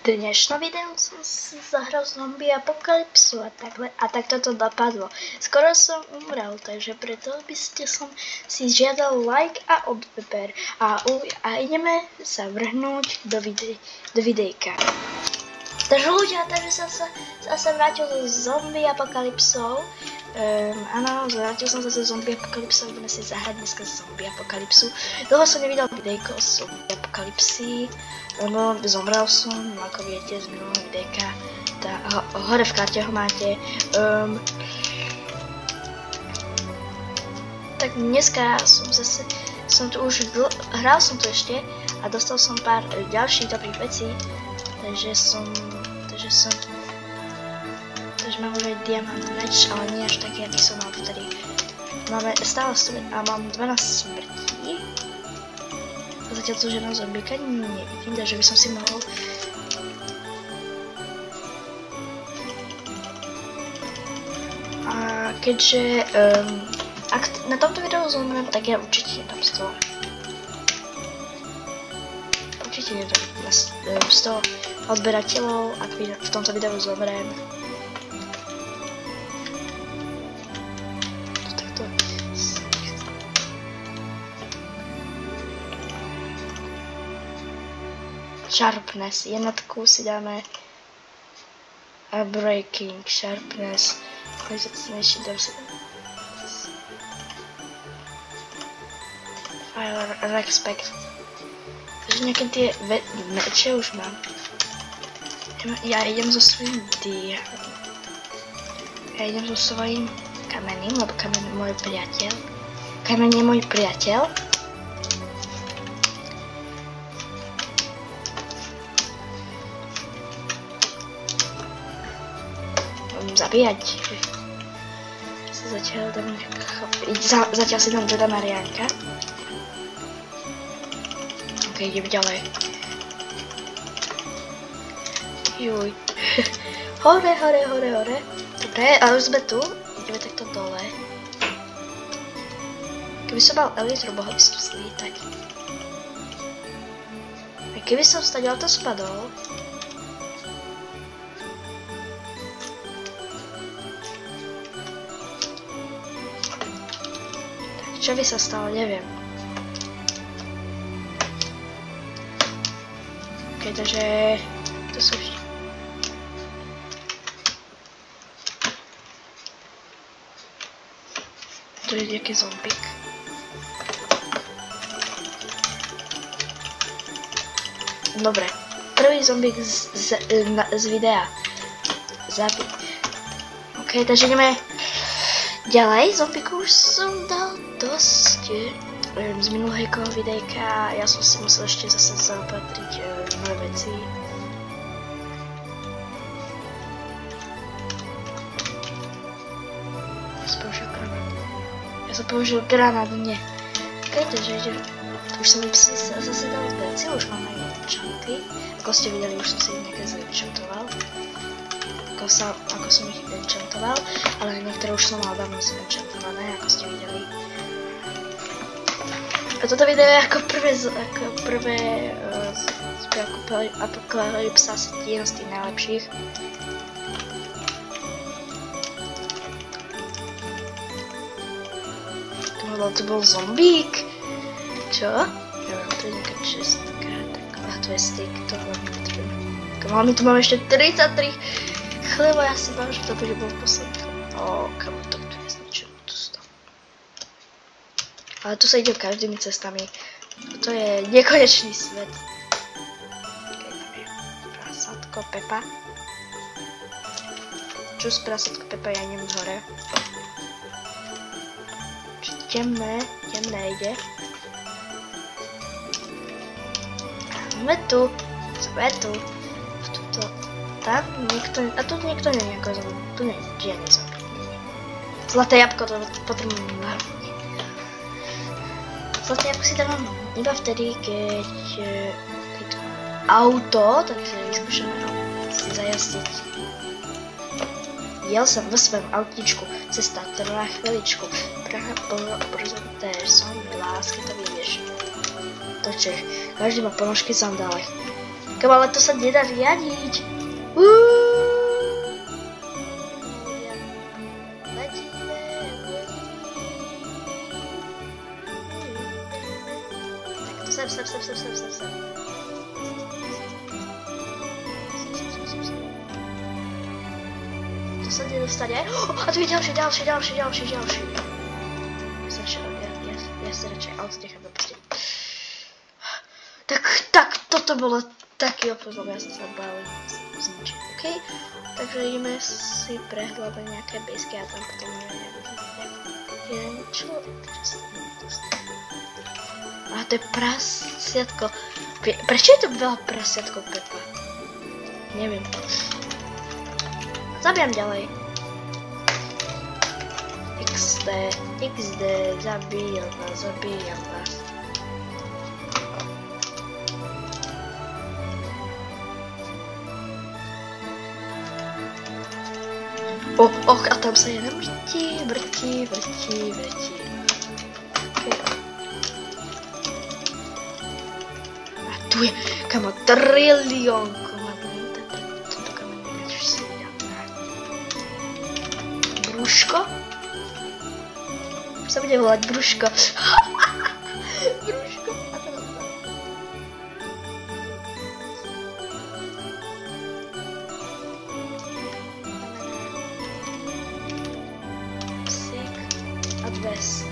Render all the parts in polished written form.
Dnešné video som si zahral zombie apokalypsu a takto to dopadlo. Skoro som umrel, takže preto by ste som si žiadal like a odber. A ideme sa vrhnúť do videjka. Takže ľudia, som sa vrátil do zombie apokalypsou. Áno, vrátil som sa do zombie apokalypsou, ideme si zahrať dneska zombie apokalypsu. Dlho som nevidel videjko o zombie apokalypsy, lebo zomrel som, ako viete z minulého videjka. Hore v karte ho máte. Tak dneska som tu už hral som tu ešte a dostal som pár ďalších dobrých vecí, takže mám už aj diamant meč, ale nie až taký, aký som mal vtedy. Máme stále a mám 12 smrtí. Zatiaľ to žiadna zombíka nevidím, takže by som si mohol... A keďže ak na tomto videu zomrem, tak ja určite nedám 100. Určite nedám 100 odberateľov, ak v tomto videu zomrem. Sharpness, jednotku si dáme a breaking, sharpness, konzistentnejší dám si fire, respect. Takže nejaké tie meče už mám. Ja idem so svojím kamením, lebo kamen je môj priateľ. Kamen je môj priateľ. Zabíjať. Zatiaľ si dám teda Mariánka. Ok, idem ďalej. Juj. Hore. Dobre, ale už sme tu. Ideme takto dole. Keby som mal elitru, mohol by som slítať. A keby som stadiaľ to spadol, čo by sa stalo, neviem. Ok, takže... to sú vždy. Tu je nejaký zombík. Dobre. Prvý zombík z videa. Zabiť. Ok, takže ideme... ďalej, zombíku už som dal dosť z minulého videjka, ja som si musel ešte zase zaopatriť nové veci. Ja som použil granát, nie. Takže už som zase dal veci, už mám aj enchanty. Ako ste videli, už som si nejaké zenchantoval. Ako som ich enchantoval, ale niektoré už som mal dávno enchantované, ako ste videli. A toto video je ako prvé apokalypsa jeden z tých najlepších. To bol zombík. Čo? Neviem, to je nejaká čestka, taková to je stick, to hlavne potrebujem. My tu máme ešte 33 chleba, ja si bavím, že to bude bol posledný. Kamo, to tu je značené, to stalo. Ale tu sa ide každými cestami. To je nekonečný svet. Ok, tam je prasátko Pepa. Čus prasátko Pepa, ja idem hore. Temné ide. Sme tu. Tam niekto, a tu niekto nie je ako zombie, tu nie je žiadny zombie. Zlaté jabko to potrebujem hlavne. Zlaté jabko si dávam iba vtedy, keď auto, takže vyskúšame si zajazdiť. Jel som vo svojom autičku, cesta trvá chvíličku, Praha brzoté som, lásky to vieš. To Čech, každý má ponožky v sandálech. Kamo, ale to sa nedá riadiť. Letíme. Tak to sem. To sa nedostane. A tu je ďalší. Ja sa radšej auto nechám dopustiť. Tak, toto bolo taký opozor, ja som sa bál zničiť, OK? Takže ideme si prehľadať nejaké bejsky a tam potom neviem čo sa tam dostane. A to je prasiatko. Prečo je to veľa prasiatko, Pepa? Neviem. Zabijam ďalej. XD, zabijam vás. A tam sa jeden vrtí. Okay. A tu je, kamo, trilión komadný. Toto kamo neviem, čo si videl. Brúško? Už sa bude volať brúško. Brúško. A to Adves.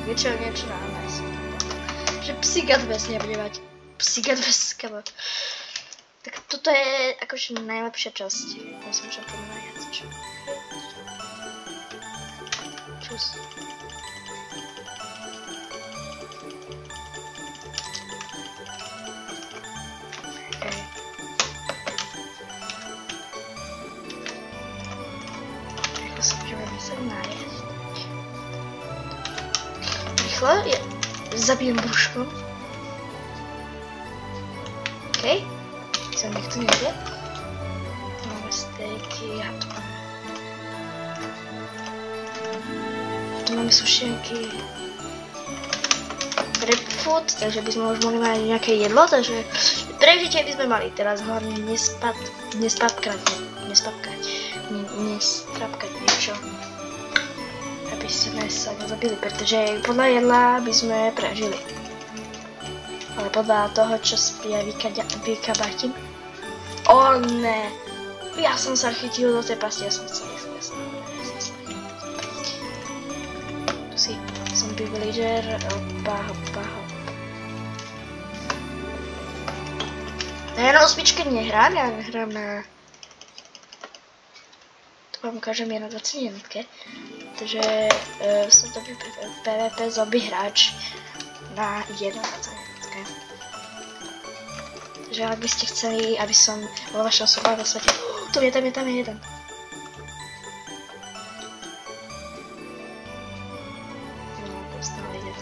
Niečo na Adves. Že psík Adves nebude mať. Psík Adves, kamo. Tak toto je akože najlepšia časť. Musím čo pomenať. Čus. Okay. Ako sa môžeme sa nájsť. Rýchlo, zabijem brúško. OK. Sa niekto nejde. Máme stejky a tu máme sušenky. Grab food, takže by sme už mohli mať nejaké jedlo, takže prežitie by sme mali teraz hlavne nespapkať niečo, aby sme sa nezabili, pretože podľa jedla by sme prežili. Ale podľa toho, čo ja vykabatím. O ne! Ja som sa chytil do tej pasti, ja som chcel ísť. Tu si som villager, hopa. Ja na osmičke nehrám, ja nehrám na... Tu vám ukážem ja na 21. Takže som dobrý PvP zombie hráč na 1.21. Takže ak by ste chceli, aby som bola vaša osoba vo svete... tam je jeden. No, to stále ide.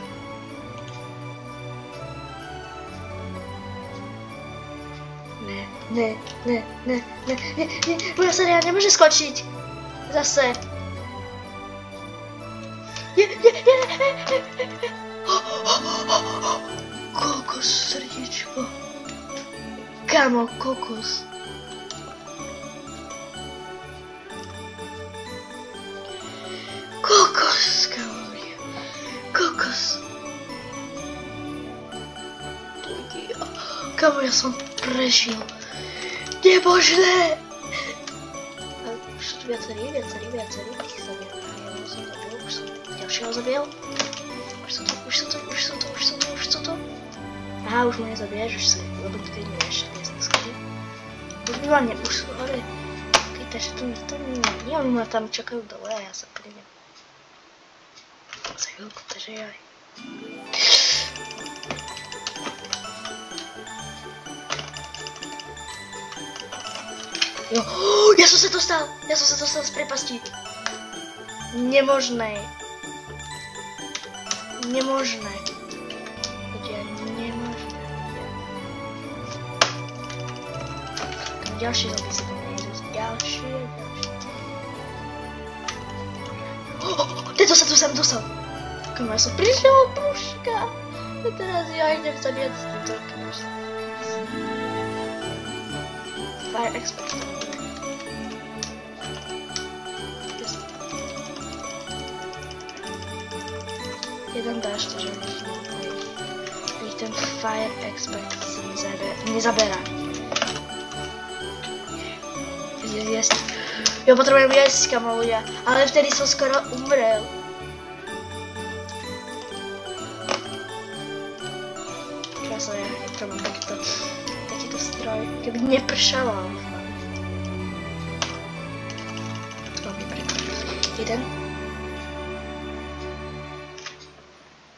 Ne. Moja séria nemôže skočiť. Zase. Kokos, srdiečko. Kamo, kokos. Kokos, kamo. Kokos. Kamo, ja som prežil. Nemožné. Už sú tu viacerí. Ich zabil. Už som ďalšieho zabil. Už sú tu. Aha, už ma nezabiješ, už sa lebo ty nevieš, jasne skôr. Už by ma už sú hore. Takže to nie, oni ma tam čakajú dole a ja sa prídem. Za chvíľku, takže jaj. Jo, ja som sa dostal z prepasti. Nemožné. Ľudia, nemožné. Ďalší zombie sa tam nejde. Ďalší. Tento sa tu sem dostal. Komu ja som prišiel od brúška. A teraz ja idem zabíjať s týmto. Fire Expert. Jeden dáš, takže nech ten Fire Expert se nezabera. Jesť. Jo, potrebujem jesť, kamo ľudia, ale vtedy som skoro umrel. Krásne, ja potrebujem takýto stroj, keby nepršalo. Jeden.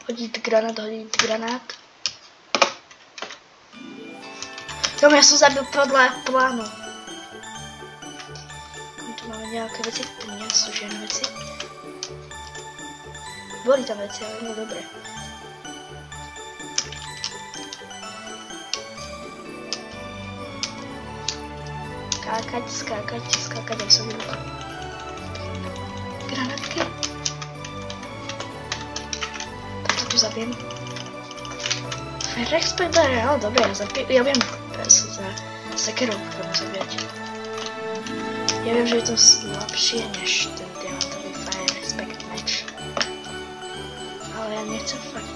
Hodiť granát. Tom, ja som zabil podľa plánu. Tu máme nejaké veci, tu nie sú žiadne veci. Boli tam veci, ale nie dobre. Skákať, aby som vybuchol. Granátky. Toto tu zabijem. Fire Expert, ale dobre, ja viem za sekerou budem zabíjať. Ja viem, že je to slabšie než ten diamantový Fire Expert meč. Ale ja nechcem fakt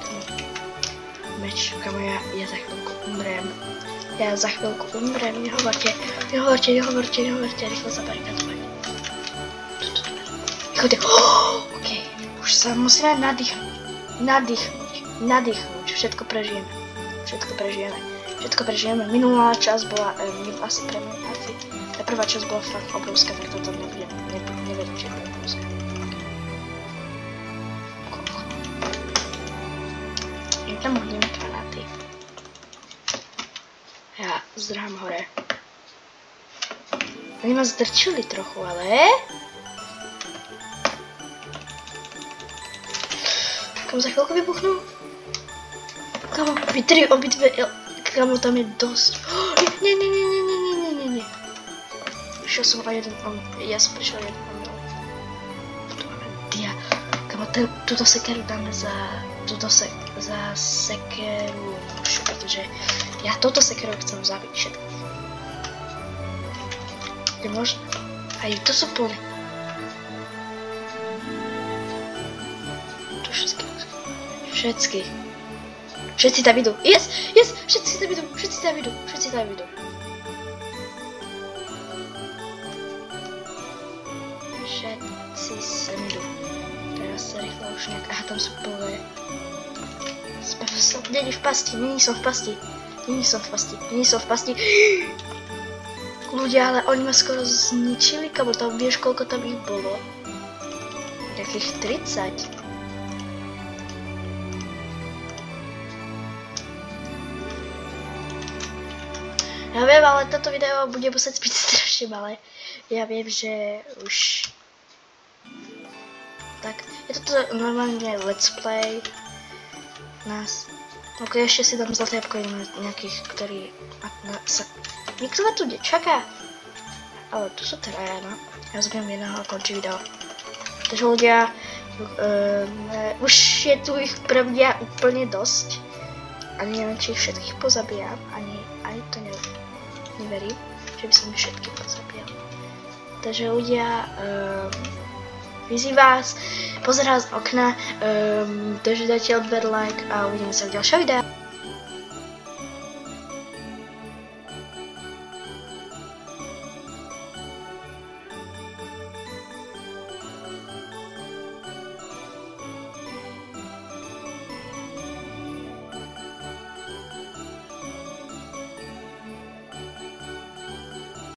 meč, kamo ja za chvíľku umrem. Nehovorte, rýchlo zabarikadovať. Rýchlo, okej, už sa musíme nadýchnuť, všetko prežijeme. Minulá časť bola, asi pre mňa, tá prvá časť bola fakt obrovská, tak toto neverím, že je obrovská. Ja tam hodím granáty. Ja zdrhám hore. Oni ma zdrčili trochu, ale... Kamo za chvíľku vybuchnú? Kamo, obidve... Kamo, tam je dosť. Nie. Prišiel som o jeden... Ja som prišiel jeden omyl. Tu máme dia. Kamo, túto sekeru dáme za sekeru mušu, pretože ja touto sekerou chcem zabiť všetkých. Je možné? Aj to sú plné. To všetky. Všetci tam idú. Yes! Všetci tam idú. Všetci sem idú. Teraz sa rýchlo už nejak... Aha, tam sú plné. Není som v pasti. Ľudia, ale oni ma skoro zničili, kamo tam vieš, koľko tam ich bolo? Nejakých 30. Ja viem, ale toto video bude musieť byť strašne malé. Ja viem, že už... Tak, je toto normálne let's play nás. Ok, ešte si dám zlaté jabko nejakých, ktorí sa... Nikto ma tu nečaká. Ale tu sú traja, no. Ja zabijem jedného a končí video. Takže ľudia, už je tu ich pre mňa úplne dosť. Ani neviem, či ich všetkých pozabíjam, ani to neverím, že by som ich všetkých pozabíjal. Takže ľudia, vyzývam vás, pozerať z okna, takže dajte odber like a uvidíme sa v ďalšom videu.